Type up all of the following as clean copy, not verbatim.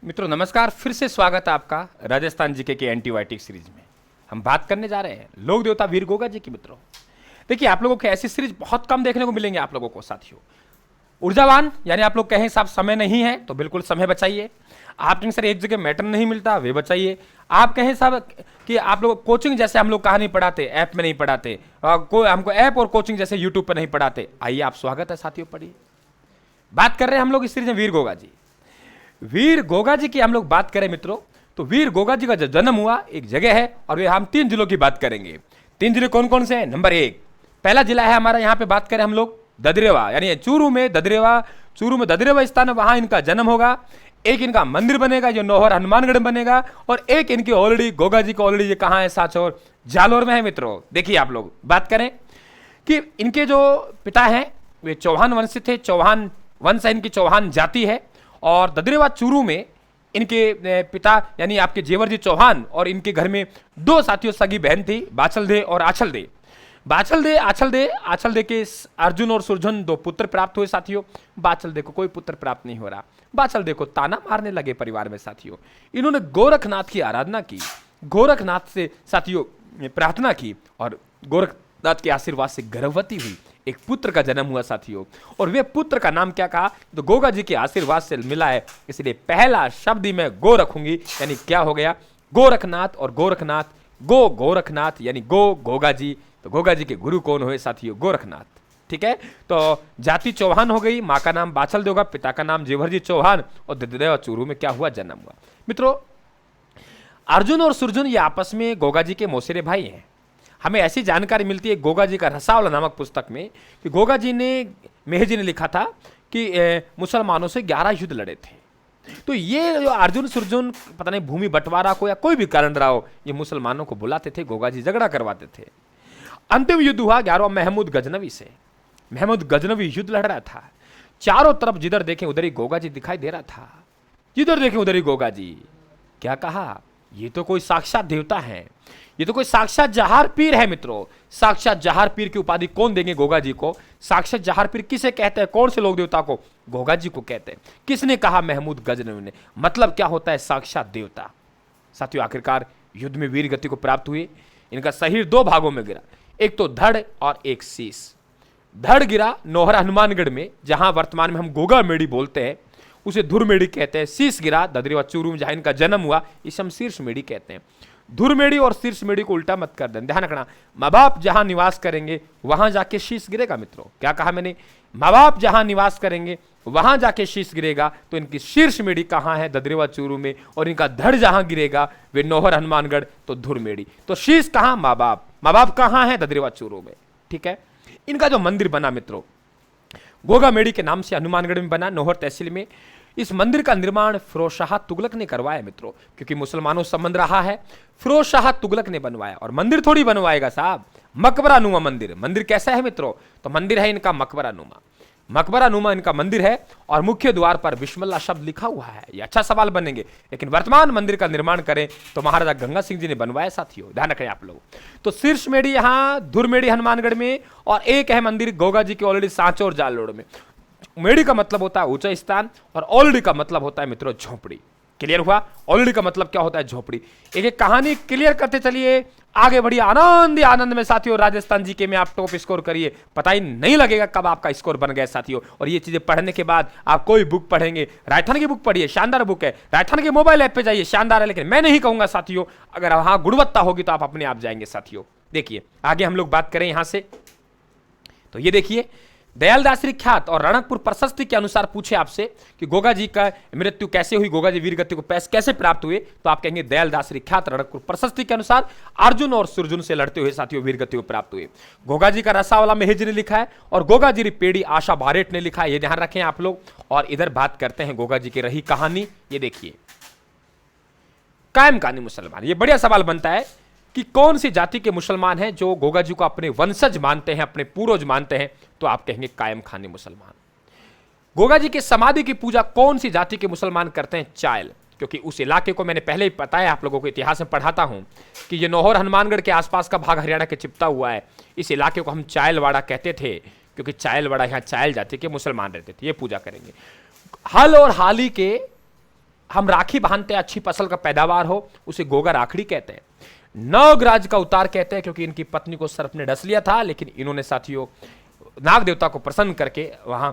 मित्रों नमस्कार, फिर से स्वागत है आपका राजस्थान जीके के एंटीबायोटिक सीरीज में। हम बात करने जा रहे हैं लोक देवता वीर गोगा जी की। मित्रों देखिए, आप लोगों को ऐसी सीरीज बहुत कम देखने को मिलेंगे। आप लोगों को साथियों ऊर्जावान, यानी आप लोग कहें साहब समय नहीं है तो बिल्कुल समय बचाइए। आप कहें सर एक जगह मैटर नहीं मिलता, वे बचाइए। आप कहें साहब कि आप लोग कोचिंग जैसे हम लोग कहाँ नहीं पढ़ाते, ऐप में नहीं पढ़ाते, कोई हमको ऐप और कोचिंग जैसे यूट्यूब पर नहीं पढ़ाते, आइए आप स्वागत है साथियों, पढ़िए। बात कर रहे हैं हम लोग इस सीरीज में वीर गोगा जी। वीर गोगा जी की हम लोग बात करें मित्रों, तो वीर गोगा जी का जो जन्म हुआ एक जगह है, और हम 3 जिलों की बात करेंगे। 3 जिले कौन कौन से हैं? नंबर 1 पहला जिला है हमारा, यहाँ पे बात करें हम लोग ददरेवा, यानी चूरू में ददरेवा स्थान है, वहां इनका जन्म होगा। एक इनका मंदिर बनेगा जो नौहर हनुमानगढ़ बनेगा, और एक इनकी ऑलरेडी गोगा जी का ऑलरेडी ये कहाँ है? साचौर जालोर में है। मित्रों देखिए, आप लोग बात करें कि इनके जो पिता हैं वे चौहान वंश थे, चौहान वंश है, इनकी चौहान जाति है। और ददरेवा चूरू में इनके पिता यानी आपके जेवर जी चौहान, और इनके घर में 2 साथियों सगी बहन थी, बाचलदे और आचलदे। आचलदे के अर्जुन और सुरजन 2 पुत्र प्राप्त हुए साथियों। बाचलदे को कोई पुत्र प्राप्त नहीं हो रहा। बाचलदे को ताना मारने लगे परिवार में साथियों। इन्होंने गोरखनाथ की आराधना की, गोरखनाथ से साथियों प्रार्थना की, और गोरखनाथ के आशीर्वाद से गर्भवती हुई, एक पुत्र का जन्म हुआ साथियों। और वे पुत्र का नाम क्या कहा? तो गोगा जी के आशीर्वाद से मिला है, इसलिए पहला शब्द ही मैं गो रखूंगी, यानी क्या हो गया? गोरखनाथ। और गोरखनाथ गोरखनाथ यानी गोगा जी। तो गोगा जी के गुरु कौन हुए साथियों? गोरखनाथ। ठीक है, तो जाति चौहान हो गई, माँ का नाम बाचल होगा, पिता का नाम जेवर जी चौहान, और ददरेवा चूरू में क्या हुआ? जन्म हुआ। मित्रों अर्जुन और सुरजन ये आपस में गोगा जी के मौसेरे भाई हैं। हमें ऐसी जानकारी मिलती है गोगा जी का रसावला नामक पुस्तक में कि गोगा जी ने, मेहर जी ने लिखा था कि मुसलमानों से 11 युद्ध लड़े थे। तो ये जो अर्जुन सुरजन, पता नहीं भूमि बंटवारा को या कोई भी कारण रहा हो, ये मुसलमानों को बुलाते थे, गोगा जी झगड़ा करवाते थे। अंतिम युद्ध हुआ 11वां महमूद गजनवी से। महमूद गजनवी युद्ध लड़ रहा था, चारों तरफ जिधर देखें उधर ही गोगा जी दिखाई दे रहा था, जिधर देखें उधर ही गोगा जी। क्या कहा? ये तो कोई साक्षात देवता है, ये तो कोई साक्षात जहार पीर है। मित्रों साक्षात जहार पीर की उपाधि कौन देंगे गोगा जी को? साक्षात जहार पीर किसे कहते हैं? कौन से लोक देवता को? गोगा जी को कहते हैं। किसने कहा? महमूद गजनवी ने। मतलब क्या होता है? साक्षात देवता। साथियों आखिरकार युद्ध में वीर गति को प्राप्त हुए। इनका शरीर 2 भागों में गिरा, एक तो धड़ और एक शीश। धड़ गिरा नौहर हनुमानगढ़ में, जहां वर्तमान में हम गोगा मेड़ी बोलते हैं, उसे धुरमेड़ी कहते हैं। शीश गिरा ददरेवा चूरू में, जहां इनका जन्म हुआ, इसे हम शीर्ष मेड़ी कहते हैं। धुरमेड़ी और शीर्ष मेड़ी को उल्टा मत कर दें, ध्यान रखना। माँ बाप जहां निवास करेंगे वहां जाके शीश गिरेगा। मित्रों क्या कहा मैंने? माँ बाप जहां निवास करेंगे वहां जाके शीश गिरेगा। तो इनकी शीर्ष मेड़ी कहां है? ददरेवा चूरू में। और इनका धड़ जहां गिरेगा वे नौहर हनुमानगढ़, तो धुरमेड़ी। तो शीश कहां? माँ बाप। माँ बाप कहां है? ददरेवा चूरू में। ठीक है, इनका जो मंदिर बना मित्रों गोगा मेड़ी के नाम से हनुमानगढ़ में बना, नौहर तहसील में। इस मंदिर का निर्माण फिरोज शाह तुगलक ने करवाया मित्रों, क्योंकि मुसलमानों से संबंध रहा है। फिरोज शाह तुगलक ने बनवाया, और मंदिर थोड़ी बनवाएगा साहब, मकबरा नुमा मंदिर। मंदिर कैसा है मित्रों? तो मंदिर है इनका मकबरा नुमा। मकबरा नुमा इनका मंदिर है, और मुख्य द्वार पर बिस्मिल्लाह शब्द लिखा हुआ है। ये अच्छा सवाल बनेंगे, लेकिन वर्तमान मंदिर का निर्माण करें तो महाराजा गंगा सिंह जी ने बनवाया साथियों, ध्यान रखें आप लोग। तो शीर्ष मेड़ी यहाँ, धुरमेड़ी हनुमानगढ़ में, और एक है मंदिर गोगा जी के ऑलरेडी सांचौर जालोर में। मेड़ी का मतलब होता है ऊंचा स्थान, और ऑलरेडी का मतलब होता है मित्रों झोपड़ी। क्लियर हुआ? ऑलरेडी का मतलब क्या होता है? झोपड़ी। एक कहानी क्लियर करते चलिए, आगे बढ़िए आनंद ही आनंद में साथियों। राजस्थान जीके में आप टॉप स्कोर करिए, पता ही नहीं लगेगा कब आपका स्कोर बन गया साथियों। और ये चीजें पढ़ने के बाद आप कोई बुक पढ़ेंगे, रायथन की बुक पढ़िए, शानदार बुक है। रायथन के मोबाइल ऐप पे जाइए, शानदार है। लेकिन मैं नहीं कहूंगा साथियों, अगर वहां गुणवत्ता होगी तो आप अपने आप जाएंगे साथियों। देखिए आगे हम लोग बात करें यहां से, तो ये देखिए दयालदास ख्यात और रणकपुर प्रशस्ति के अनुसार पूछे आपसे कि गोगा जी का मृत्यु कैसे हुई, गोगा जी वीर गति को कैसे प्राप्त हुए, तो आप कहेंगे दयालदास ख्यात रणकपुर प्रशस्ति के अनुसार अर्जुन और सुरजुन से लड़ते हुए साथियों वीर गति को प्राप्त हुए। गोगा जी का रसावाला मेहर ने लिखा है, और गोगा जी पेड़ी आशा बारेट ने लिखा है, ये ध्यान रखें आप लोग। और इधर बात करते हैं गोगा जी की रही कहानी। ये देखिए कायम कहानी मुसलमान। ये बढ़िया सवाल बनता है कि कौन सी जाति के मुसलमान हैं जो गोगा जी को अपने वंशज मानते हैं, अपने पूर्वज मानते हैं, तो आप कहेंगे कायम खानी मुसलमान। गोगा जी के समाधि की पूजा कौन सी जाति के मुसलमान करते हैं? चायल। क्योंकि उस इलाके को मैंने पहले ही बताया, आप लोगों को इतिहास में पढ़ाता हूं कि ये नौहर हनुमानगढ़ के आसपास का भाग हरियाणा के चिपटा हुआ है। इस इलाके को हम चायलवाड़ा कहते थे, क्योंकि चायलवाड़ा यहाँ चायल जाति के मुसलमान रहते थे। ये पूजा करेंगे। हल और हाली के हम राखी बांधते हैं, अच्छी फसल का पैदावार हो, उसे गोगा राखड़ी कहते हैं। नागराज का उतार कहते हैं क्योंकि इनकी पत्नी को सर्प ने डस लिया था, लेकिन इन्होंने साथियों नाग देवता को प्रसन्न करके वहां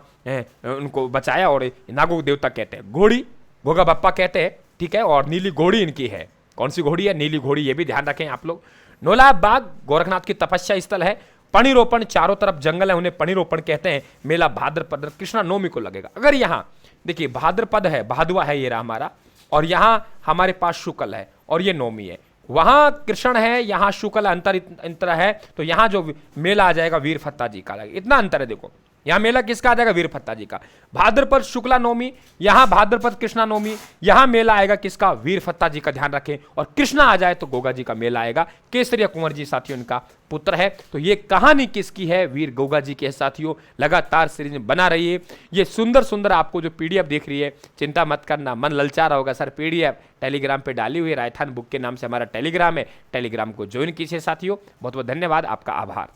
उनको बचाया, और नागो देवता कहते हैं। घोड़ी गोगा बप्पा कहते हैं, ठीक है। और नीली घोड़ी इनकी है। कौन सी घोड़ी है? नीली घोड़ी, ये भी ध्यान रखें आप लोग। नोलाब बाग गोरखनाथ की तपस्या स्थल है। पणिरोपण, चारों तरफ जंगल है, उन्हें पणिरोपण कहते हैं। मेला भाद्रपद कृष्णा नवमी को लगेगा। अगर यहाँ देखिए भाद्रपद है, भादवा है ये रहा हमारा, और यहाँ हमारे पास शुक्ल है और ये नवमी है, वहां कृष्ण है, यहां शुक्ल अंतर है, तो यहां जो मेला आ जाएगा वीर फत्ता जी का, इतना अंतर है। देखो यहां मेला किसका आ जाएगा? वीर फत्ता जी का। भाद्रपद शुक्ला नवमी, यहां भाद्रपद कृष्णा नवमी, यहां मेला आएगा किसका? वीर फत्ता जी का। ध्यान रखें। और कृष्णा आ जाए तो गोगा जी का मेला आएगा। केसरिया कुंवर जी साथियों इनका पुत्र है। तो ये कहानी किसकी है? वीर गोगा जी की है साथियों। लगातार सीरीज में बना रहिए। ये सुंदर सुंदर आपको जो पीडीएफ देख रही है, चिंता मत करना, मन ललचा रहा होगा सर पीडीएफ टेलीग्राम पे डाली हुई, रायथान बुक के नाम से हमारा टेलीग्राम है, टेलीग्राम को ज्वाइन कीजिए साथियों। बहुत बहुत धन्यवाद, आपका आभार।